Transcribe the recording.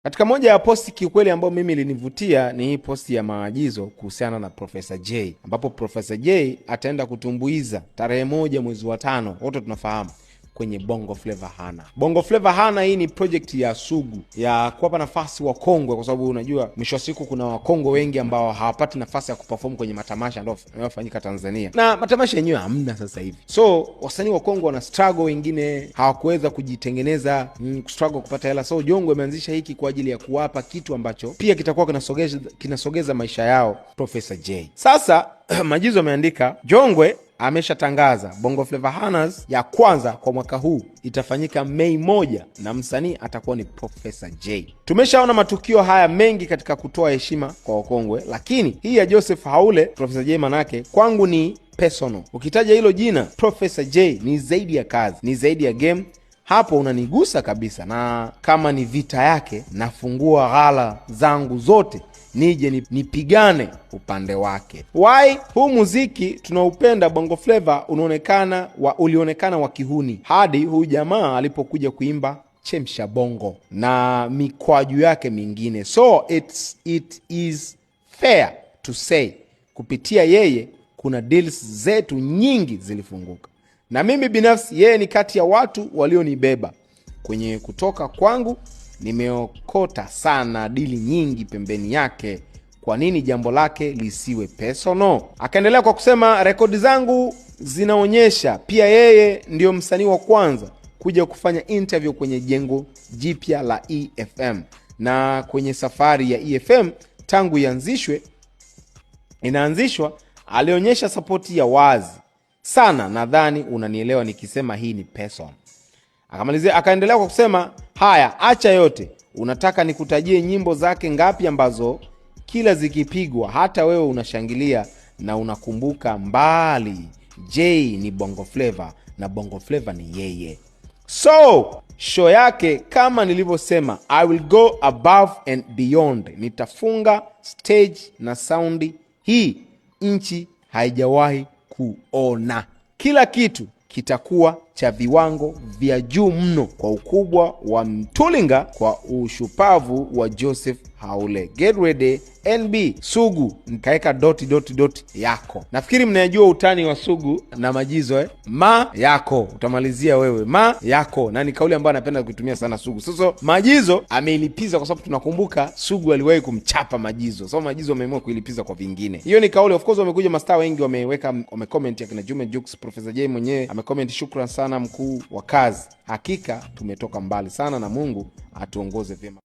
Katika moja ya posti kiukweli ambayo mimi ilinivutia ni hii posti ya maagizo kuhusiana na Professor Jay, ambapo Professor Jay ataenda kutumbuiza tarehe 1 mwezi wa 5, wote tunafahamu, kwenye Bongo Flava Hana. Bongo Flava Hana hii ni project ya Sugu ya kuwapa nafasi wakongwe, kwa sababu unajua mwisho wa siku kuna wakongwe wengi ambao hawapati nafasi ya kuperform kwenye matamasha ndio yanayofanyika Tanzania, na matamasha yenyewe hamna sasa hivi. So wasanii wakongwe wana struggle, wengine hawakuweza kujitengeneza, struggle kupata hela. So Jongo imeanzisha hiki kwa ajili ya kuwapa kitu ambacho pia kitakuwa kinasogeza maisha yao. Professor Jay sasa Majizo ameandika, Jongwe ameshatangaza Bongo Flava Hanas ya kwanza kwa mwaka huu itafanyika Mei 1 na msanii atakuwa ni Professor Jay. Tumeshaona matukio haya mengi katika kutoa heshima kwa wakongwe, lakini hii ya Joseph Haule Professor Jay manake kwangu ni personal. Ukitaja hilo jina Professor Jay ni zaidi ya kazi, ni zaidi ya game. Hapo unanigusa kabisa, na kama ni vita yake nafungua ghala zangu zote nije nipigane upande wake. Why? Huu muziki tunaupenda Bongo Flava ulionekana wa kihuni hadi huyu jamaa alipokuja kuimba Chemsha Bongo na mikwaju yake mingine. So it is fair to say kupitia yeye kuna deals zetu nyingi zilifunguka, na mimi binafsi yeye ni kati ya watu walionibeba kwenye kutoka kwangu. Nimeokota sana dili nyingi pembeni yake. Kwa nini jambo lake lisiwe personal? Akaendelea kwa kusema, rekodi zangu zinaonyesha pia yeye ndio msanii wa kwanza kuja kufanya interview kwenye jengo jipya la EFM, na kwenye safari ya EFM tangu inaanzishwa alionyesha support ya wazi sana. Nadhani unanielewa nikisema hii ni personal. Akamalizia akaendelea kwa kusema, haya acha yote, unataka nikutajie nyimbo zake ngapi ambazo kila zikipigwa hata wewe unashangilia na unakumbuka mbali. Jay ni Bongo Flava na Bongo Flava ni yeye. So show yake kama nilivyosema, I will go above and beyond. Nitafunga stage na soundi hii nchi haijawahi kuona. Kila kitu kitakuwa cha viwango vya juu mno, kwa ukubwa wa Mtulinga, kwa ushupavu wa Joseph Haule. Get ready NB Sugu, nikaeka ... yako. Nafikiri mnajua utani wa Sugu na Majizo ma yako, utamalizia wewe ma yako, na ni kauli ambayo anapenda kutumia sana Sugu. Sasa Majizo ameilipiza kwa sababu tunakumbuka Sugu aliwahi kumchapa Majizo. So Majizo ameamua kuilipiza kwa vingine. Hiyo ni kauli. Of course wamekuja mastaa wengi wamecomment, akina Jume Jux, Professor Jay mwenyewe amecomment, shukrani sana mkuu wa kazi. Hakika tumetoka mbali sana na Mungu atuongoze vyema.